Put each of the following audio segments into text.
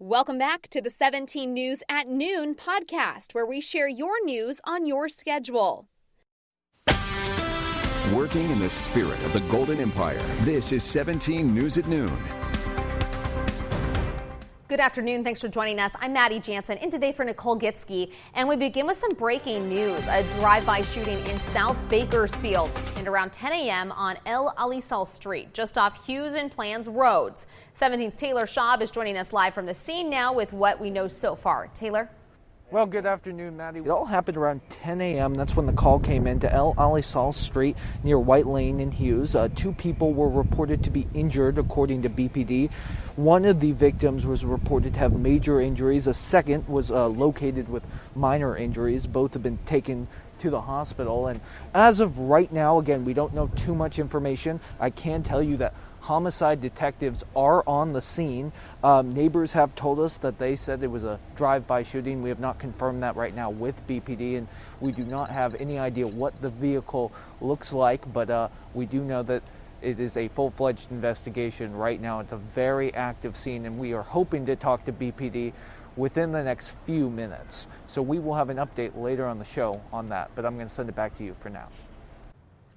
Welcome back to the 17 News at Noon podcast, where we share your news on your schedule. Working in the spirit of the Golden Empire, this is 17 News at Noon. Good afternoon. Thanks for joining us. I'm Maddie Jansen, in today for Nicole Gitsky, and we begin with some breaking news. A drive-by shooting in South Bakersfield and around 10 a.m. on El Alisal Street, just off Hughes and Plans roads. 17's Taylor Schaub is joining us live from the scene now with what we know so far. Taylor? Well, good afternoon, Maddie. It all happened around 10 a.m. That's when the call came in to El Alisal Street near White Lane in Hughes. Two people were reported to be injured, according to BPD. One of the victims was reported to have major injuries. A second was located with minor injuries. Both have been taken to the hospital. And as of right now, again, we don't know too much information. I can tell you that homicide detectives are on the scene. Neighbors have told us that they said it was a drive-by shooting. We have not confirmed that right now with BPD, and we do not have any idea what the vehicle looks like, but we do know that it is a full-fledged investigation right now. It's a very active scene, and we are hoping to talk to BPD within the next few minutes. So we will have an update later on the show on that, but I'm going to send it back to you for now.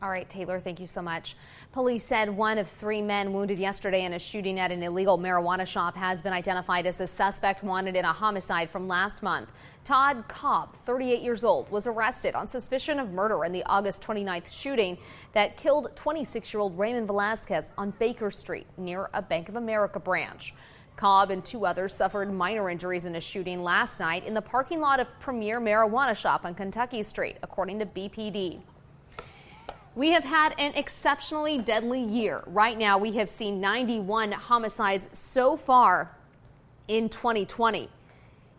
All right, Taylor, thank you so much. Police said one of three men wounded yesterday in a shooting at an illegal marijuana shop has been identified as the suspect wanted in a homicide from last month. Todd Cobb, 38 years old, was arrested on suspicion of murder in the August 29th shooting that killed 26-year-old Raymond Velasquez on Baker Street near a Bank of America branch. Cobb and two others suffered minor injuries in a shooting last night in the parking lot of Premier Marijuana Shop on Kentucky Street, according to BPD. We have had an exceptionally deadly year. Right now, we have seen 91 homicides so far in 2020.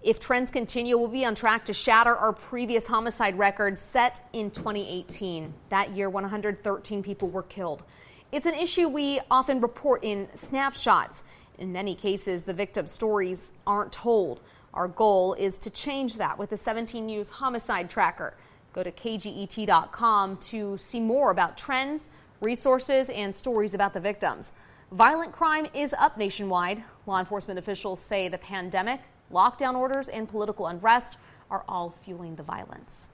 If trends continue, we'll be on track to shatter our previous homicide record set in 2018. That year, 113 people were killed. It's an issue we often report in snapshots. In many cases, the victim stories aren't told. Our goal is to change that with the 17 News Homicide Tracker. Go to KGET.com to see more about trends, resources, and stories about the victims. Violent crime is up nationwide. Law enforcement officials say the pandemic, lockdown orders, and political unrest are all fueling the violence.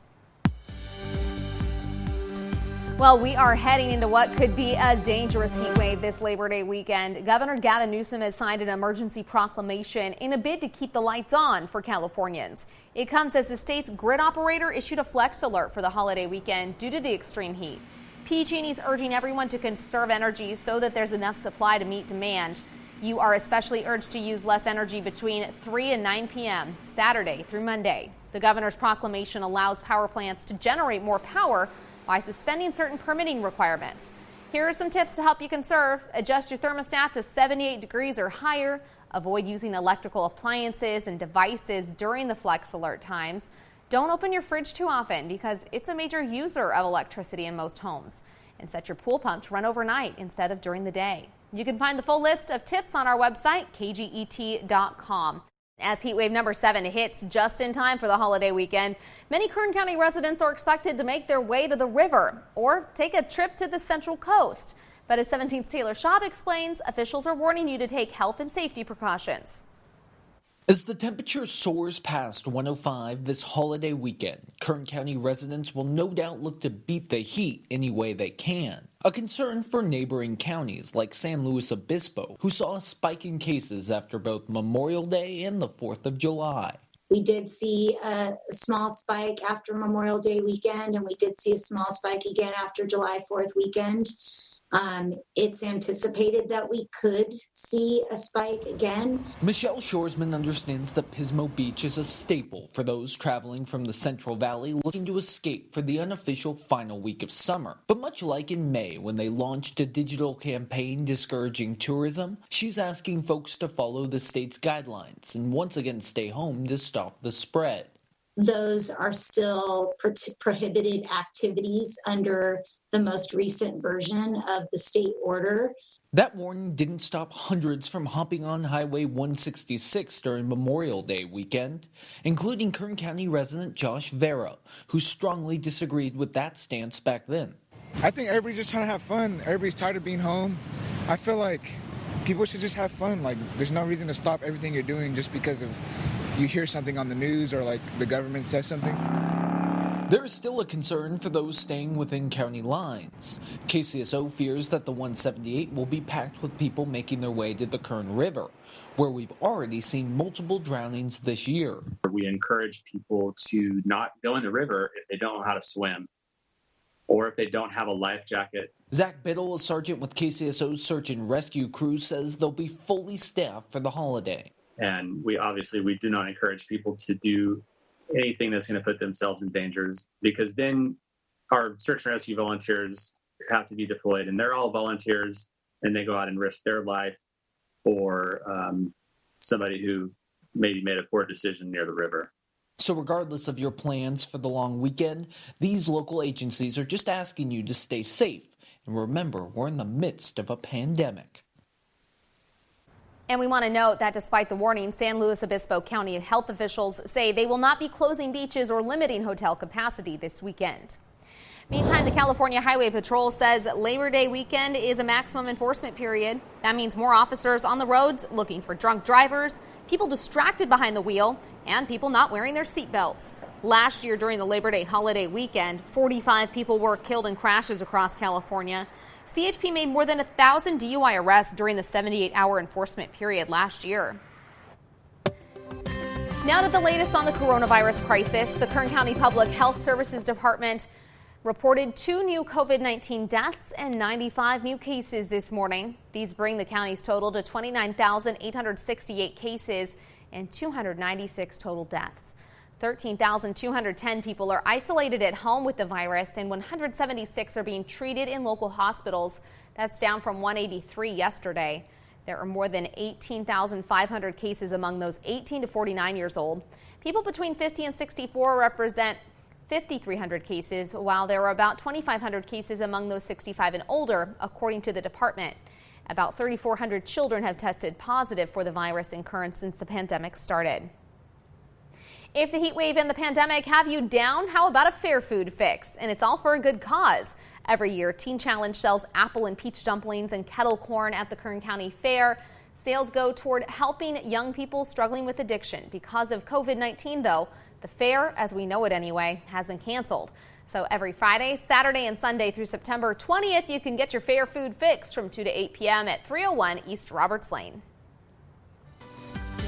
Well, we are heading into what could be a dangerous heat wave this Labor Day weekend. Governor Gavin Newsom has signed an emergency proclamation in a bid to keep the lights on for Californians. It comes as the state's grid operator issued a flex alert for the holiday weekend due to the extreme heat. PG&E is urging everyone to conserve energy so that there's enough supply to meet demand. You are especially urged to use less energy between 3 and 9 p.m. Saturday through Monday. The governor's proclamation allows power plants to generate more power by suspending certain permitting requirements. Here are some tips to help you conserve. Adjust your thermostat to 78 degrees or higher. Avoid using electrical appliances and devices during the flex alert times. Don't open your fridge too often because it's a major user of electricity in most homes. And set your pool pump to run overnight instead of during the day. You can find the full list of tips on our website, KGET.com. As heat wave number 7 hits just in time for the holiday weekend, many Kern County residents are expected to make their way to the river or take a trip to the Central Coast. But as 17's Taylor Schaub explains, officials are warning you to take health and safety precautions. As the temperature soars past 105 this holiday weekend, Kern County residents will no doubt look to beat the heat any way they can. A concern for neighboring counties like San Luis Obispo, who saw a spike in cases after both Memorial Day and the 4th of July. We did see a small spike after Memorial Day weekend, and we did see a small spike again after July 4th weekend. It's anticipated that we could see a spike again. Michelle Shoresman understands that Pismo Beach is a staple for those traveling from the Central Valley looking to escape for the unofficial final week of summer. But much like in May when they launched a digital campaign discouraging tourism, she's asking folks to follow the state's guidelines and once again stay home to stop the spread. Those are still prohibited activities under the most recent version of the state order. That warning didn't stop hundreds from hopping on Highway 166 during Memorial Day weekend, including Kern County resident Josh Vera, who strongly disagreed with that stance back then. I think everybody's just trying to have fun. Everybody's tired of being home. I feel like people should just have fun. Like, there's no reason to stop everything you're doing just because of you hear something on the news or like the government says something. There is still a concern for those staying within county lines. KCSO fears that the 178 will be packed with people making their way to the Kern River, where we've already seen multiple drownings this year. We encourage people to not go in the river if they don't know how to swim or if they don't have a life jacket. Zach Biddle, a sergeant with KCSO's search and rescue crew, says they'll be fully staffed for the holiday. And we do not encourage people to do anything that's going to put themselves in danger, because then our search and rescue volunteers have to be deployed, and they're all volunteers, and they go out and risk their life or somebody who maybe made a poor decision near the river. So regardless of your plans for the long weekend, these local agencies are just asking you to stay safe. And remember, we're in the midst of a pandemic. And we want to note that despite the warning, San Luis Obispo County health officials say they will not be closing beaches or limiting hotel capacity this weekend. Meantime, the California Highway Patrol says Labor Day weekend is a maximum enforcement period. That means more officers on the roads looking for drunk drivers, people distracted behind the wheel, and people not wearing their seatbelts. Last year during the Labor Day holiday weekend, 45 people were killed in crashes across California. CHP made more than 1,000 DUI arrests during the 78-hour enforcement period last year. Now to the latest on the coronavirus crisis. The Kern County Public Health Services Department reported 2 new COVID-19 deaths and 95 new cases this morning. These bring the county's total to 29,868 cases and 296 total deaths. 13,210 people are isolated at home with the virus, and 176 are being treated in local hospitals. That's down from 183 yesterday. There are more than 18,500 cases among those 18 to 49 years old. People between 50 and 64 represent 5,300 cases, while there are about 2,500 cases among those 65 and older, according to the department. About 3,400 children have tested positive for the virus in Kern since the pandemic started. If the heat wave and the pandemic have you down, how about a fair food fix? And it's all for a good cause. Every year, Teen Challenge sells apple and peach dumplings and kettle corn at the Kern County Fair. Sales go toward helping young people struggling with addiction. Because of COVID-19, though, the fair, as we know it anyway, has been canceled. So every Friday, Saturday, and Sunday through September 20th, you can get your fair food fix from 2 to 8 p.m. at 301 East Roberts Lane.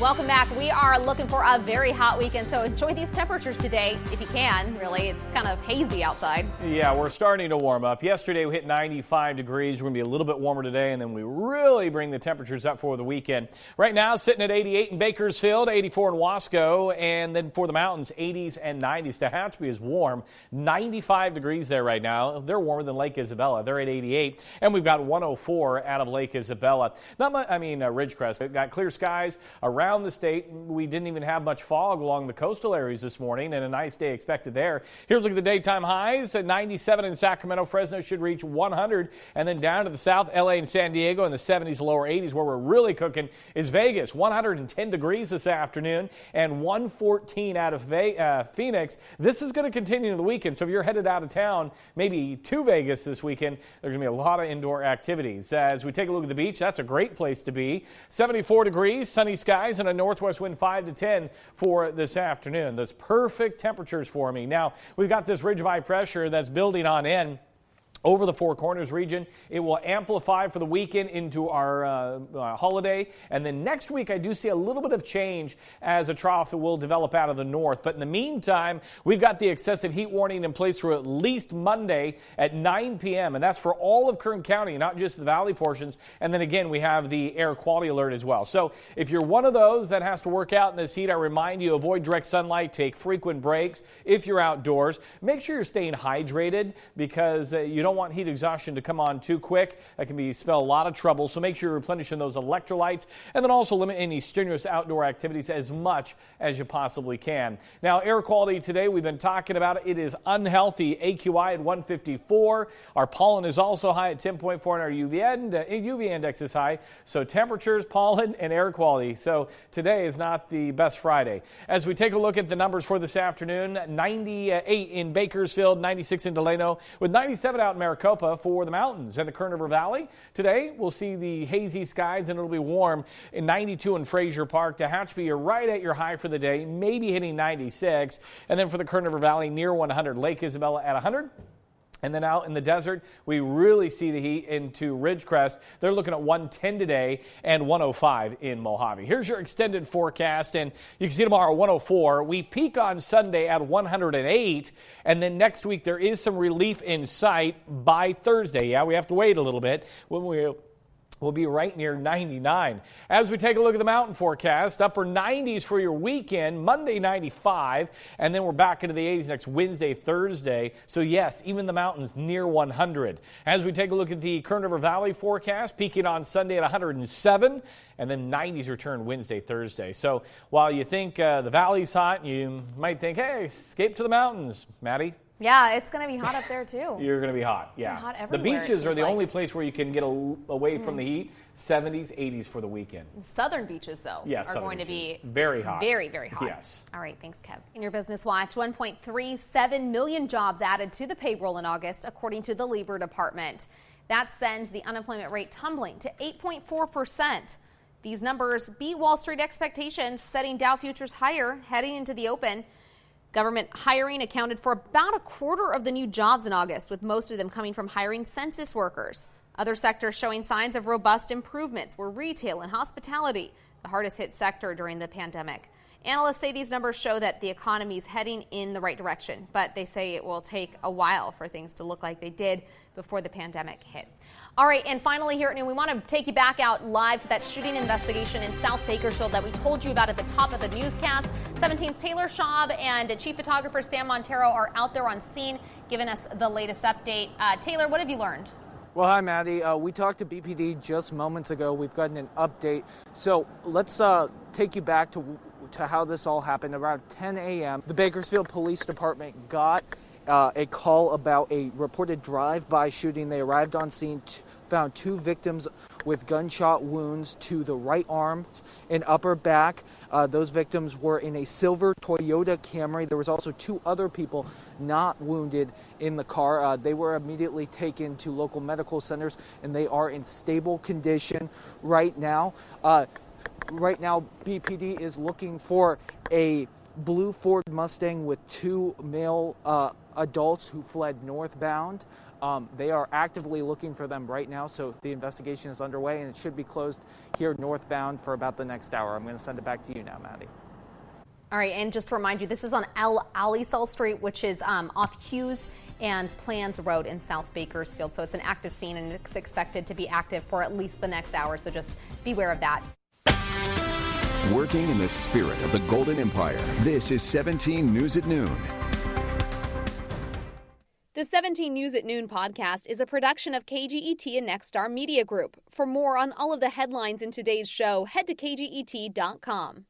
Welcome back. We are looking for a very hot weekend, so enjoy these temperatures today if you can. Really, it's kind of hazy outside. Yeah, we're starting to warm up. Yesterday we hit 95 degrees. We're going to be a little bit warmer today, and then we really bring the temperatures up for the weekend. Right now, sitting at 88 in Bakersfield, 84 in Wasco, and then for the mountains, 80s and 90s. Tehachapi is warm, 95 degrees there right now. They're warmer than Lake Isabella. They're at 88, and we've got 104 out of Lake Isabella. Not much, Ridgecrest. We've got clear skies around the state. We didn't even have much fog along the coastal areas this morning, and a nice day expected there. Here's a look at the daytime highs. At 97 in Sacramento. Fresno should reach 100, and then down to the south, LA and San Diego in the 70s, lower 80s. Where we're really cooking is Vegas, 110 degrees this afternoon, and 114 out of Phoenix. This is going to continue in the weekend, so if you're headed out of town, maybe to Vegas this weekend, there's going to be a lot of indoor activities. As we take a look at the beach, that's a great place to be. 74 degrees, sunny skies, and a northwest wind 5 to 10 for this afternoon. That's perfect temperatures for me. Now, we've got this ridge of high pressure that's building on in over the Four Corners region. It will amplify for the weekend into our holiday. And then next week, I do see a little bit of change as a trough will develop out of the north. But in the meantime, we've got the excessive heat warning in place for at least Monday at 9 p.m. And that's for all of Kern County, not just the valley portions. And then again, we have the air quality alert as well. So if you're one of those that has to work out in this heat, I remind you, avoid direct sunlight, take frequent breaks. If you're outdoors, make sure you're staying hydrated, because you don't want heat exhaustion to come on too quick. That can spell a lot of trouble. So make sure you're replenishing those electrolytes, and then also limit any strenuous outdoor activities as much as you possibly can. Now, air quality today, we've been talking about it. It is unhealthy. AQI at 154. Our pollen is also high at 10.4, and our UV index is high. So temperatures, pollen, and air quality. So today is not the best Friday. As we take a look at the numbers for this afternoon, 98 in Bakersfield, 96 in Delano, with 97 out in Maricopa for the mountains and the Kern River Valley. Today, we'll see the hazy skies and it'll be warm in 92 in Fraser Park. Tehachapi, you're right at your high for the day, maybe hitting 96. And then for the Kern River Valley, near 100. Lake Isabella at 100. And then out in the desert, we really see the heat into Ridgecrest. They're looking at 110 today and 105 in Mojave. Here's your extended forecast, and you can see tomorrow 104. We peak on Sunday at 108, and then next week there is some relief in sight by Thursday. Yeah, we have to wait a little bit when we'll be right near 99. As we take a look at the mountain forecast, upper 90s for your weekend, Monday 95, and then we're back into the 80s next Wednesday, Thursday. So yes, even the mountains near 100. As we take a look at the Kern River Valley forecast, peaking on Sunday at 107, and then 90s return Wednesday, Thursday. So while you think the valley's hot, you might think, hey, escape to the mountains, Maddie. Yeah, it's going to be hot up there, too. You're going to be hot, It's hot The everywhere, beaches are the like. only place where you can get away from the heat. 70s, 80s for the weekend. Southern beaches, though, are going to be very hot. Very, very hot. Yes. All right, thanks, Kev. In your Business Watch, 1.37 million jobs added to the payroll in August, according to the Labor Department. That sends the unemployment rate tumbling to 8.4%. These numbers beat Wall Street expectations, setting Dow futures higher heading into the open. Government hiring accounted for about a quarter of the new jobs in August, with most of them coming from hiring census workers. Other sectors showing signs of robust improvements were retail and hospitality, the hardest hit sector during the pandemic. Analysts say these numbers show that the economy is heading in the right direction, but they say it will take a while for things to look like they did before the pandemic hit. All right, and finally here at noon, we want to take you back out live to that shooting investigation in South Bakersfield that we told you about at the top of the newscast. 17's Taylor Schaub and chief photographer Sam Montero are out there on scene giving us the latest update. Taylor, what have you learned? Well, hi, Maddie. We talked to BPD just moments ago. We've gotten an update. So let's take you back to how this all happened. Around 10 a.m., the Bakersfield Police Department got a call about a reported drive-by shooting. They arrived on scene, found two victims with gunshot wounds to the right arms and upper back. Those victims were in a silver Toyota Camry. There was also two other people not wounded in the car. They were immediately taken to local medical centers, and they are in stable condition right now. Right now, BPD is looking for a blue Ford Mustang with two male adults who fled northbound. They are actively looking for them right now, so the investigation is underway, and it should be closed here northbound for about the next hour. I'm going to send it back to you now, Maddie. All right, and just to remind you, this is on Alisal Street, which is off Hughes and Plans Road in South Bakersfield. So it's an active scene, and it's expected to be active for at least the next hour, so just beware of that. Working in the spirit of the Golden Empire, this is 17 News at Noon. The 17 News at Noon podcast is a production of KGET and Nexstar Media Group. For more on all of the headlines in today's show, head to KGET.com.